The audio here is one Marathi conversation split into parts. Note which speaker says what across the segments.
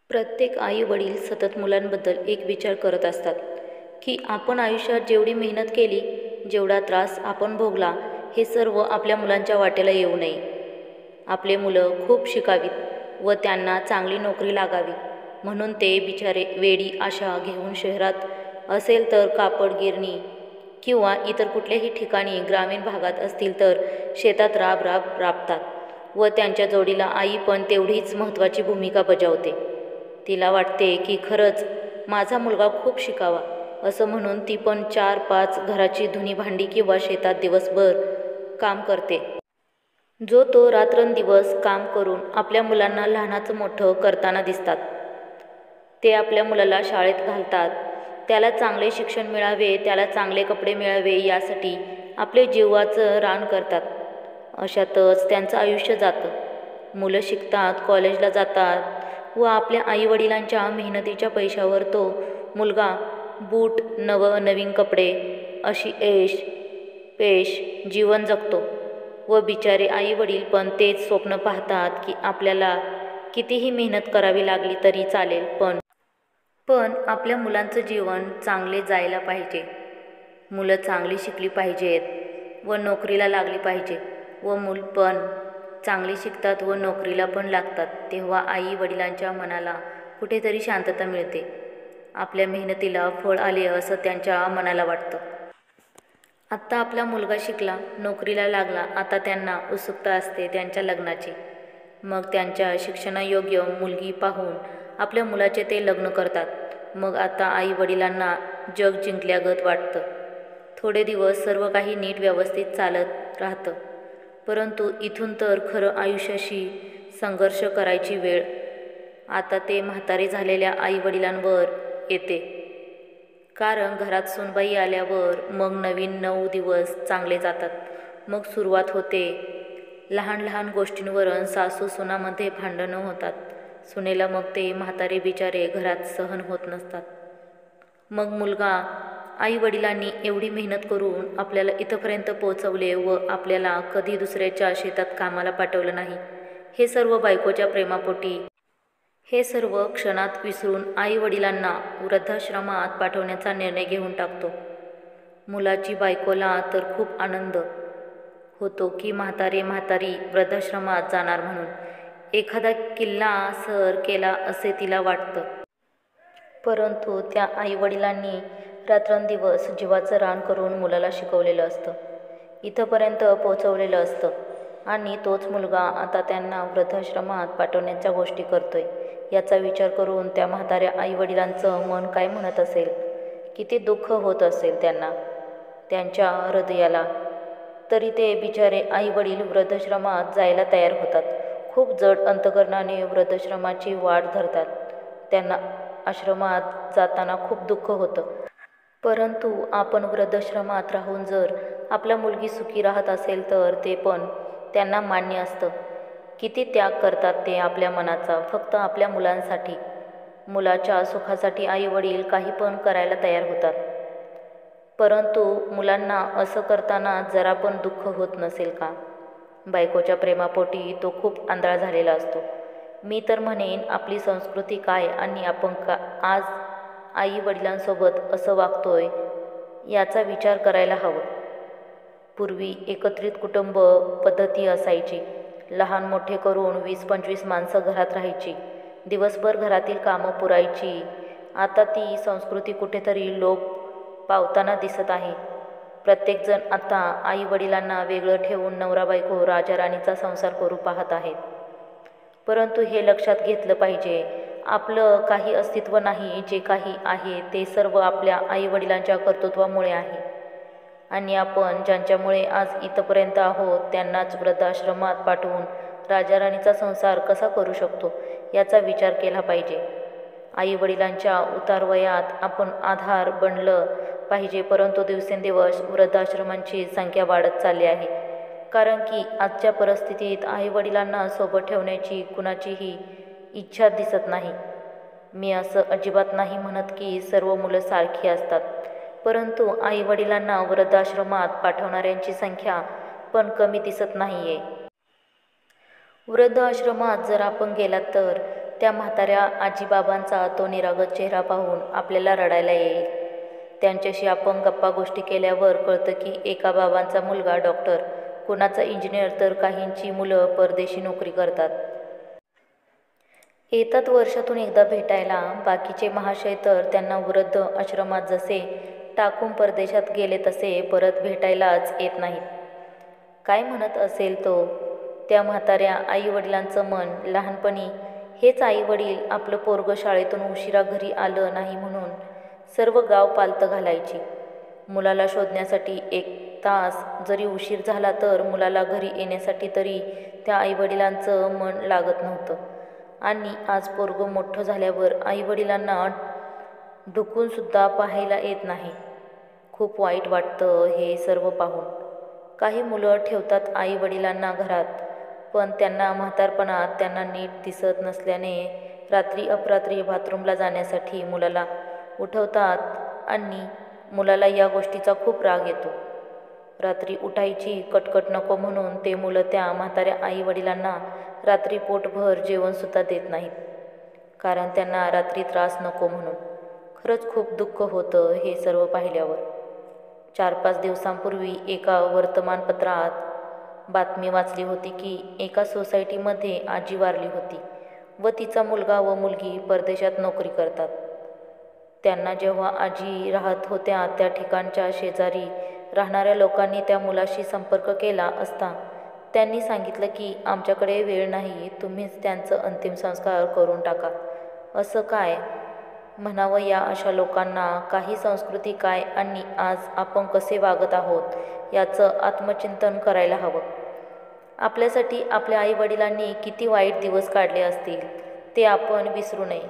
Speaker 1: प्रत्येक आई वडील सतत मुलांबद्दल एक विचार करत असतात की आपण आयुष्यात जेवढी मेहनत केली, जेवढा त्रास आपण भोगला, हे सर्व आपल्या मुलांच्या वाटेला येऊ नये. आपले मुलं खूप शिकावीत व त्यांना चांगली नोकरी लागावी म्हणून ते बिचारे वेडी आशा घेऊन शहरात असेल तर कापड गिरणी किंवा इतर कुठल्याही ठिकाणी, ग्रामीण भागात असतील तर शेतात राब राब राबतात व त्यांच्या जोडीला आई पण तेवढीच महत्त्वाची भूमिका बजावते. तिला वाटते की खरंच माझा मुलगा खूप शिकावा, असं म्हणून ती पण 4-5 घराची धुणी भांडी किंवा शेतात दिवसभर काम करते. जो तो रात्रंदिवस काम करून आपल्या मुलांना लहानाचं मोठं करताना दिसतात. ते आपल्या मुलाला शाळेत घालतात, त्याला चांगले शिक्षण मिळावे, त्याला चांगले कपडे मिळावे यासाठी आपले जीवाचं रान करतात. अशातच त्यांचं आयुष्य जातं. मुलं शिकतात, कॉलेजला जातात व आपल्या आईवडिलांच्या मेहनतीच्या पैशावर तो मुलगा बूट, नवीन कपडे अशी ऐश पेश जीवन जगतो व बिचारे आईवडील पण तेच स्वप्न पाहतात की आपल्याला कितीही मेहनत करावी लागली तरी चालेल, पण आपल्या मुलांचं जीवन चांगले जायला पाहिजे. मुलं चांगली शिकली पाहिजेत व नोकरीला लागली पाहिजे व मूल पण चांगली शिकतात व नोकरीला पण लागतात. तेव्हा आई वडिलांच्या मनाला कुठेतरी शांतता मिळते. आपल्या मेहनतीला फळ आले असं त्यांच्या मनाला वाटतं. आत्ता आपला मुलगा शिकला, नोकरीला लागला, आता त्यांना उत्सुकता असते त्यांच्या लग्नाची. मग त्यांच्या शिक्षणायोग्य मुलगी पाहून आपल्या मुलाचे ते लग्न करतात. मग आता आई वडिलांना जग जिंकल्यागत वाटतं. थोडे दिवस सर्व काही नीट व्यवस्थित चालत राहतं, परंतु इथून तर खरं आयुष्याशी संघर्ष करायची वेळ आता ते म्हातारे झालेल्या आई वडिलांवर येते. कारण घरात सूनबाई आल्यावर मग नवीन 9 दिवस चांगले जातात. मग सुरुवात होते लहान लहान गोष्टींवरून सासू सुनामध्ये भांडणं होतात. सुनेला मग ते म्हातारे बिचारे घरात सहन होत नसतात. मग मुलगा आई वडिलांनी एवढी मेहनत करून आपल्याला इथंपर्यंत पोहोचवले व आपल्याला कधी दुसऱ्याच्या शेतात कामाला पाठवलं नाही, हे सर्व बायकोच्या प्रेमापोटी, हे सर्व क्षणात विसरून आई वडिलांना वृद्धाश्रमात पाठवण्याचा निर्णय घेऊन टाकतो. मुलाची बायकोला तर खूप आनंद होतो की म्हातारी वृद्धाश्रमात जाणार म्हणून. एखादा किल्ला सर केला असे तिला वाटतं. परंतु त्या आई वडिलांनी रात्रंदिवस जीवाचं रान करून मुलाला शिकवलेलं असतं, इथंपर्यंत पोचवलेलं असतं आणि तोच मुलगा आता त्यांना वृद्धाश्रमात पाठवण्याच्या गोष्टी करतोय. याचा विचार करून त्या म्हाताऱ्या आई वडिलांचं मन काय म्हणत असेल, किती दुःख होत असेल त्यांना, त्यांच्या हृदयाला. तरी ते बिचारे आई वडील वृद्धाश्रमात जायला तयार होतात. खूप जड अंतकरणाने वृद्धाश्रमाची वाट धरतात. त्यांना आश्रमात जाताना खूप दुःख होतं. परंतु आपण वृद्धाश्रमात राहून जर आपला मुलगी सुखी राहत असेल तर ते पण त्यांना मान्य असतं. किती त्याग करतात ते आपल्या मनाचा, फक्त आपल्या मुलांसाठी. मुलाच्या सुखासाठी आई वडील काही पण करायला तयार होतात. परंतु मुलांना असं करताना जरा पण दुःख होत नसेल का? बायकोच्या प्रेमापोटी तो खूप आंधळा झालेला असतो. मी तर म्हणेन आपली संस्कृती काय आणि आपण आज आई वडिलांसोबत असं वागतोय याचा विचार करायला हवं. पूर्वी एकत्रित कुटुंब पद्धती असायची. लहान मोठे करून 20-25 माणसं घरात राहायची. दिवसभर घरातील कामं पुरायची. आता ती संस्कृती कुठेतरी लोप पावताना दिसत आहे. प्रत्येकजण आता आई वडिलांना वेगळं ठेवून नवरा बायको राजा राणीचा संसार करू पाहत आहेत. परंतु हे लक्षात घेतलं पाहिजे, आपलं काही अस्तित्व नाही. जे काही आहे ते सर्व आपल्या आई वडिलांच्या कर्तृत्वामुळे आहे आणि आपण ज्यांच्यामुळे आज इथंपर्यंत आहोत त्यांनाच वृद्धाश्रमात पाठवून राजा राणीचा संसार कसा करू शकतो याचा विचार केला पाहिजे. आई वडिलांच्या उतारवयात आपण आधार बनलं पाहिजे. परंतु दिवसेंदिवस वृद्धाश्रमांची संख्या वाढत चालली आहे. कारण की आजच्या परिस्थितीत आई वडिलांना सोबत ठेवण्याची कुणाचीही इच्छा दिसत नाही. मी असं अजिबात नाही म्हणत की सर्व मुलं सारखी असतात, परंतु आई वडिलांना वृद्धाश्रमात पाठवणाऱ्यांची संख्या पण कमी दिसत नाहीये. वृद्धाश्रमात जर आपण गेलात तर त्या म्हाताऱ्या आजीबाबांचा तो निरागस चेहरा पाहून आपल्याला रडायला येईल. त्यांच्याशी आपण गप्पा गोष्टी केल्यावर कळतं की एका बाबांचा मुलगा डॉक्टर, कुणाचा इंजिनियर, तर काहींची मुलं परदेशी नोकरी करतात. येतात वर्षातून एकदा भेटायला. बाकीचे महाशय तर त्यांना वृद्ध आश्रमात जसे टाकून परदेशात गेले तसे परत भेटायलाच येत नाहीत. काय म्हणत असेल तो? त्या म्हाताऱ्या आईवडिलांचं मन. लहानपणी हेच आईवडील आपलं पोरगं शाळेतून उशिरा घरी आलं नाही म्हणून सर्व गाव पालतं घालायची. मुलाला शोधण्यासाठी 1 तास जरी उशीर झाला तर मुलाला घरी येण्यासाठी तरी त्या आईवडिलांचं मन लागत नव्हतं. आणि आज पोरगं मोठं झाल्यावर आईवडिलांना ढुकूनसुद्धा पाहायला येत नाही. खूप वाईट वाटतं हे सर्व पाहून. काही मुलं ठेवतात आईवडिलांना घरात, पण त्यांना म्हातारपणात त्यांना नीट दिसत नसल्याने रात्री अपरात्री बाथरूमला जाण्यासाठी मुलाला उठवतात आणि मुलाला या गोष्टीचा खूप राग येतो. रात्री उठायची कटकट नको म्हणून ते मुलं त्या म्हाताऱ्या आईवडिलांना रात्री पोटभर जेवणसुद्धा देत नाहीत, कारण त्यांना रात्री त्रास नको म्हणून. खरंच खूप दुःख होतं हे सर्व पाहिल्यावर. 4-5 दिवसांपूर्वी एका वर्तमानपत्रात बातमी वाचली होती की एका सोसायटीमध्ये आजी वारली होती व तिचा मुलगा व मुलगी परदेशात नोकरी करतात. त्यांना जेव्हा आजी राहत होत्या त्या ठिकाणच्या शेजारी राहणाऱ्या लोकांनी त्या मुलाशी संपर्क केला असता त्यांनी सांगितलं की आमच्याकडे वेळ नाही, तुम्हीच त्यांचं अंतिम संस्कार करून टाका. असं काय म्हणावं या अशा लोकांना? काही संस्कृती काय आणि आज आपण कसे वागत आहोत याचं आत्मचिंतन करायला हवं. आपल्यासाठी आपल्या आईवडिलांनी किती वाईट दिवस काढले असतील ते आपण विसरू नये.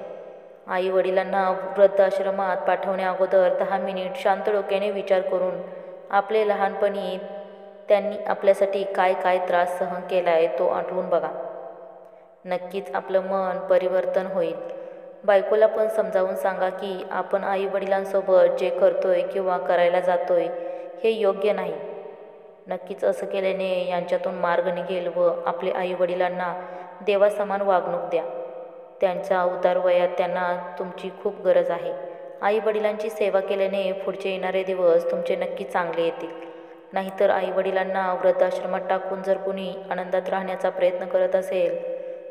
Speaker 1: आईवडिलांना वृद्धाश्रमात पाठवण्याअगोदर 10 मिनिट शांत डोक्याने विचार करून आपले लहानपणी त्यांनी आपल्यासाठी काय काय त्रास सहन केलाय तो आठवून बघा. नक्कीच आपलं मन परिवर्तन होईल. बायकोला पण समजावून सांगा की आपण आईवडिलांसोबत जे करतोय किंवा करायला जातोय हे योग्य नाही. नक्कीच असं केल्याने यांच्यातून मार्ग निघेल व आपले आईवडिलांना देवासमान वागणूक द्या. त्यांच्या उतार वयात त्यांना तुमची खूप गरज आहे. आईवडिलांची सेवा केल्याने पुढचे येणारे दिवस तुमचे नक्की चांगले येतील. नाहीतर आईवडिलांना वृद्धाश्रमात टाकून जर कुणी आनंदात राहण्याचा प्रयत्न करत असेल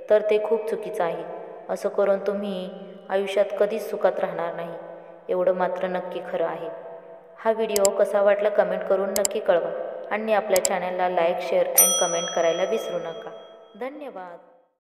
Speaker 1: तर ते खूप चुकीचं आहे. असं करून तुम्ही आयुष्यात कधीच सुखात राहणार नाही, एवढं मात्र नक्की खरं आहे. हा व्हिडिओ कसा वाटला कमेंट करून नक्की कळवा आणि आपल्या चॅनलला लाईक, शेअर अँड कमेंट करायला विसरू नका. धन्यवाद.